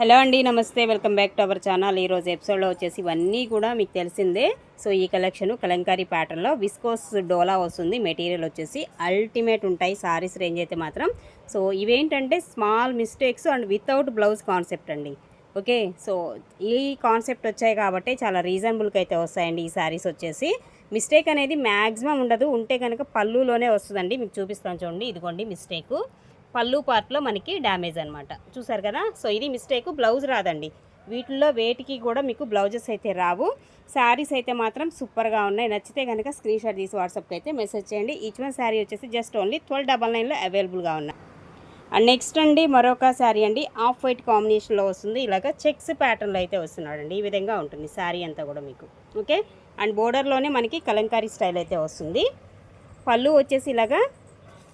Hello అండి, నమస్తే, welcome back to our channel. ఈరోజు ఎపిసోడ్లో వచ్చేసి ఇవన్నీ కూడా మీకు తెలిసిందే. సో ఈ కలెక్షన్ కలంకారీ ప్యాటర్న్లో విస్కోస్ డోలా వస్తుంది. మెటీరియల్ వచ్చేసి అల్టిమేట్ ఉంటాయి సారీస్ రేంజ్ అయితే మాత్రం. సో ఇవేంటంటే small mistakes and without blouse concept అండి. ఓకే, సో ఈ కాన్సెప్ట్ వచ్చాయి కాబట్టి చాలా రీజనబుల్గా అయితే వస్తాయండి ఈ సారీస్ వచ్చేసి. మిస్టేక్ అనేది మ్యాక్సిమం ఉండదు, ఉంటే కనుక పళ్ళులోనే వస్తుందండి. మీకు చూపిస్తాను చూడండి, ఇదిగోండి మిస్టేకు. పళ్ళు పార్ట్లో మనకి డ్యామేజ్ అనమాట, చూసారు కదా. సో ఇది మిస్టేక్, బ్లౌజ్ రాదండి వీటిల్లో, వేటికి కూడా మీకు బ్లౌజెస్ అయితే రావు. శారీస్ అయితే మాత్రం సూపర్గా ఉన్నాయి. నచ్చితే కనుక స్క్రీన్ షాట్ తీసి వాట్సాప్కి అయితే మెసేజ్ చేయండి. ఈచ్ వన్ శారీ వచ్చేసి జస్ట్ ఓన్లీ 1299లో అవైలబుల్గా ఉన్నాయి. అండ్ నెక్స్ట్ అండి మరొక శారీ అండి, ఆఫ్ వైట్ కాంబినేషన్లో వస్తుంది. ఇలాగ చెక్స్ ప్యాటర్న్లో అయితే వస్తున్నాడండి. ఈ విధంగా ఉంటుంది శారీ అంతా కూడా మీకు. ఓకే, అండ్ బోర్డర్లోనే మనకి కలంకారీ స్టైల్ అయితే వస్తుంది. పళ్ళు వచ్చేసి ఇలాగా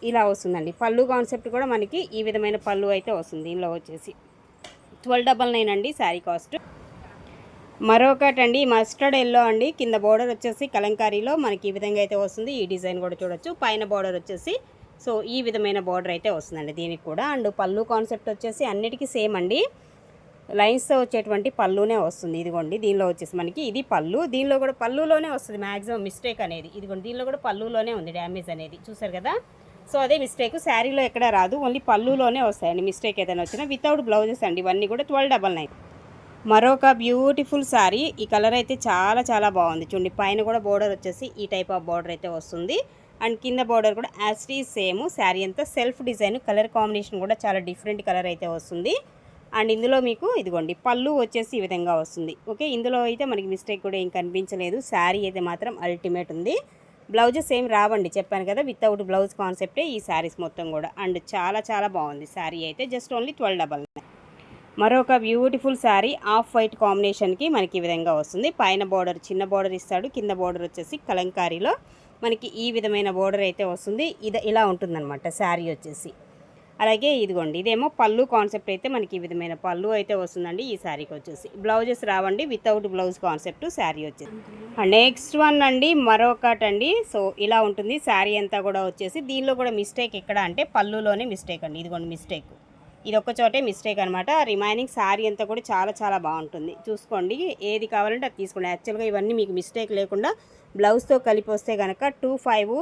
ఇలా వస్తుందండి. పళ్ళు కాన్సెప్ట్ కూడా మనకి ఈ విధమైన పళ్ళు అయితే వస్తుంది. దీనిలో వచ్చేసి 1299 అండి శారీ కాస్ట్. మరొకటి అండి మస్టర్డ్ ఎల్లో అండి, కింద బోర్డర్ వచ్చేసి కలంకారీలో మనకి ఈ విధంగా అయితే వస్తుంది. ఈ డిజైన్ కూడా చూడొచ్చు. పైన బోర్డర్ వచ్చేసి సో ఈ విధమైన బోర్డర్ అయితే వస్తుందండి దీనికి కూడా. అండ్ పళ్ళు కాన్సెప్ట్ వచ్చేసి అన్నిటికీ సేమ్ అండి, లైన్స్తో వచ్చేటువంటి పళ్ళునే వస్తుంది. ఇదిగోండి దీనిలో వచ్చేసి మనకి ఇది పళ్ళు, దీనిలో కూడా పళ్ళులోనే వస్తుంది మ్యాక్సిమం మిస్టేక్ అనేది. ఇదిగోండి దీనిలో కూడా పళ్ళులోనే ఉంది డ్యామేజ్ అనేది, చూసారు కదా. సో అదే మిస్టేక్ శారీలో ఎక్కడ రాదు, ఓన్లీ పళ్ళులోనే వస్తాయండి మిస్టేక్ ఏదైనా వచ్చినా. వితౌట్ బ్లౌజెస్ అండి ఇవన్నీ కూడా 1299. మరొక బ్యూటిఫుల్ శారీ. ఈ కలర్ అయితే చాలా చాలా బాగుంది చూడండి. పైన కూడా బోర్డర్ వచ్చేసి ఈ టైప్ ఆఫ్ బోర్డర్ అయితే వస్తుంది. అండ్ కింద బోర్డర్ కూడా యాస్టీజ్ సేమ్. శారీ అంతా సెల్ఫ్ డిజైన్, కలర్ కాంబినేషన్ కూడా చాలా డిఫరెంట్ కలర్ అయితే వస్తుంది. అండ్ ఇందులో మీకు ఇదిగోండి పళ్ళు వచ్చేసి ఈ విధంగా వస్తుంది. ఓకే, ఇందులో అయితే మనకి మిస్టేక్ కూడా ఏం కనిపించలేదు. శారీ అయితే మాత్రం అల్టిమేట్ ఉంది. బ్లౌజెస్ ఏం రావండి, చెప్పాను కదా, వితౌట్ బ్లౌజ్ కాన్సెప్టే ఈ శారీస్ మొత్తం కూడా. అండ్ చాలా చాలా బాగుంది శారీ అయితే, జస్ట్ ఓన్లీ 1299. మరొక బ్యూటిఫుల్ శారీ ఆఫ్ వైట్ కాంబినేషన్కి మనకి ఈ విధంగా వస్తుంది. పైన బోర్డర్ చిన్న బోర్డర్ ఇస్తాడు, కింద బోర్డర్ వచ్చేసి కలంకారీలో మనకి ఈ విధమైన బోర్డర్ అయితే వస్తుంది. ఇలా ఉంటుందన్నమాట శారీ వచ్చేసి. అలాగే ఇదిగోండి ఇదేమో పళ్ళు కాన్సెప్ట్ అయితే మనకి ఈ విధమైన పళ్ళు అయితే వస్తుందండి ఈ శారీకి వచ్చేసి. బ్లౌజెస్ రావండి, వితౌట్ బ్లౌజ్ కాన్సెప్ట్ శారీ వచ్చేసి. నెక్స్ట్ వన్ అండి మరొకటి అండి. సో ఇలా ఉంటుంది శారీ అంతా కూడా వచ్చేసి. దీనిలో కూడా మిస్టేక్ ఎక్కడ అంటే పళ్ళులోనే మిస్టేక్ అండి. ఇదిగోండి మిస్టేక్, ఇది ఒక్క చోటే మిస్టేక్ అనమాట. రిమైనింగ్ శారీ అంతా కూడా చాలా చాలా బాగుంటుంది. చూసుకోండి, ఏది కావాలంటే అది తీసుకోండి. యాక్చువల్గా ఇవన్నీ మీకు మిస్టేక్ లేకుండా బ్లౌజ్తో కలిపి వస్తే కనుక 25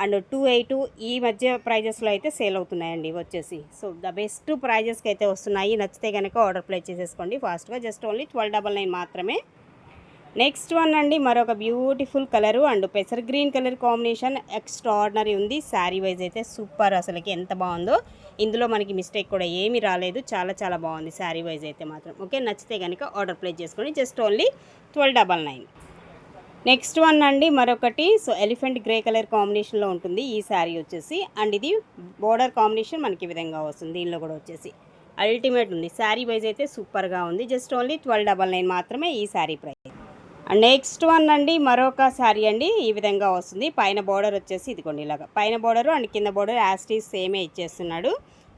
అండ్ 28 ఈ మధ్య ప్రైజెస్లో అయితే సేల్ అవుతున్నాయండి వచ్చేసి. సో ద బెస్ట్ ప్రైజెస్కి అయితే వస్తున్నాయి. నచ్చితే కనుక ఆర్డర్ ప్లేస్ చేసేసుకోండి ఫాస్ట్గా, జస్ట్ ఓన్లీ 1299 మాత్రమే. నెక్స్ట్ వన్ అండి మరొక బ్యూటిఫుల్ కలరు అండ్ పెసర్ గ్రీన్ కలర్ కాంబినేషన్ ఎక్స్ట్రాడినరీ ఉంది. శారీ వైజ్ అయితే సూపర్, అసలుకి ఎంత బాగుందో. ఇందులో మనకి మిస్టేక్ కూడా ఏమీ రాలేదు, చాలా చాలా బాగుంది శారీ వైజ్ అయితే మాత్రం. ఓకే, నచ్చితే కనుక ఆర్డర్ ప్లేస్ చేసుకోండి, జస్ట్ ఓన్లీ 1299. నెక్స్ట్ వన్ అండి మరొకటి. సో ఎలిఫెంట్ గ్రే కలర్ కాంబినేషన్లో ఉంటుంది ఈ శారీ వచ్చేసి. అండ్ ఇది బోర్డర్ కాంబినేషన్ మనకి ఈ విధంగా వస్తుంది. దీనిలో కూడా వచ్చేసి అల్టిమేట్ ఉంది. శారీ వైజ్ అయితే సూపర్గా ఉంది, జస్ట్ ఓన్లీ 1299 మాత్రమే ఈ sari price. And next one అండి మరొక శారీ అండి, ఈ విధంగా వస్తుంది. పైన బోర్డర్ వచ్చేసి ఇదిగోండి ఇలాగా పైన బోర్డర్ అండ్ కింద బోర్డర్ యాస్టీస్ సేమే ఇచ్చేస్తున్నాడు.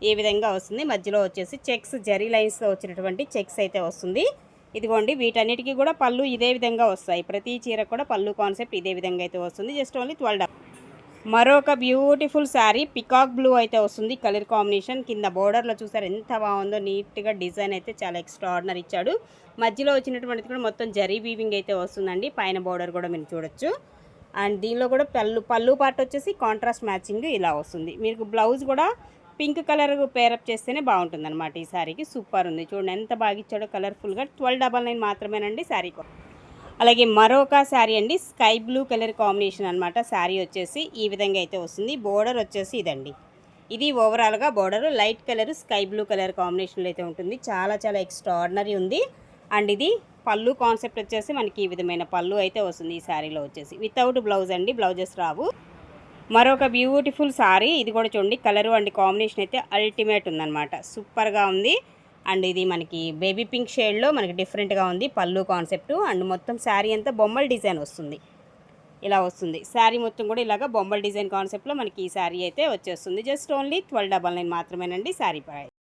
ఈ విధంగా వస్తుంది. మధ్యలో వచ్చేసి చెక్స్ జరీ లైన్స్లో వచ్చినటువంటి చెక్స్ అయితే వస్తుంది. ఇదిగోండి వీటన్నిటికీ కూడా పళ్ళు ఇదే విధంగా వస్తాయి. ప్రతి చీర కూడా పళ్ళు కాన్సెప్ట్ ఇదే విధంగా అయితే వస్తుంది, జస్ట్ ఓన్లీ 12. మరొక బ్యూటిఫుల్ శారీ పికాక్ బ్లూ అయితే వస్తుంది కలర్ కాంబినేషన్. కింద బోర్డర్లో చూసారు ఎంత బాగుందో, నీట్గా డిజైన్ అయితే చాలా ఎక్స్ట్రాడినరీ ఇచ్చాడు. మధ్యలో వచ్చినటువంటిది కూడా మొత్తం జరీ వీవింగ్ అయితే వస్తుందండి. పైన బోర్డర్ కూడా మీరు చూడొచ్చు. అండ్ దీనిలో కూడా పళ్ళు పార్ట్ వచ్చేసి కాంట్రాస్ట్ మ్యాచింగ్ ఇలా వస్తుంది. మీకు బ్లౌజ్ కూడా పింక్ కలర్ పేరప్ చేస్తేనే బాగుంటుంది అనమాట. ఈ శారీకి సూపర్ ఉంది, చూడండి ఎంత బాగా ఇచ్చాడో కలర్ఫుల్గా. 1299 మాత్రమేనండి శారీ. అలాగే మరొక శారీ అండి, స్కై బ్లూ కలర్ కాంబినేషన్ అనమాట. శారీ వచ్చేసి ఈ విధంగా అయితే వస్తుంది. బోర్డర్ వచ్చేసి ఇదండి, ఇది ఓవరాల్గా border light colour sky blue colour కాంబినేషన్లో అయితే ఉంటుంది. చాలా చాలా ఎక్స్ట్రాడినరీ ఉంది. అండ్ ఇది పళ్ళు కాన్సెప్ట్ వచ్చేసి మనకి ఈ విధమైన పళ్ళు అయితే వస్తుంది ఈ శారీలో వచ్చేసి. వితౌట్ బ్లౌజ్ అండి, బ్లౌజెస్ రావు. మరొక బ్యూటిఫుల్ శారీ, ఇది కూడా చూడండి కలరు అండ్ కాంబినేషన్ అయితే అల్టిమేట్ ఉందన్నమాట, సూపర్గా ఉంది. అండ్ ఇది మనకి బేబీ పింక్ షేడ్లో మనకి డిఫరెంట్గా ఉంది పళ్ళు కాన్సెప్ట్. అండ్ మొత్తం శారీ అంతా బొమ్మల డిజైన్ వస్తుంది, ఇలా వస్తుంది. శారీ మొత్తం కూడా ఇలాగ బొమ్మల డిజైన్ కాన్సెప్ట్లో మనకి ఈ శారీ అయితే వచ్చేస్తుంది. జస్ట్ ఓన్లీ 1299 మాత్రమేనండి శారీ ప్రైస్.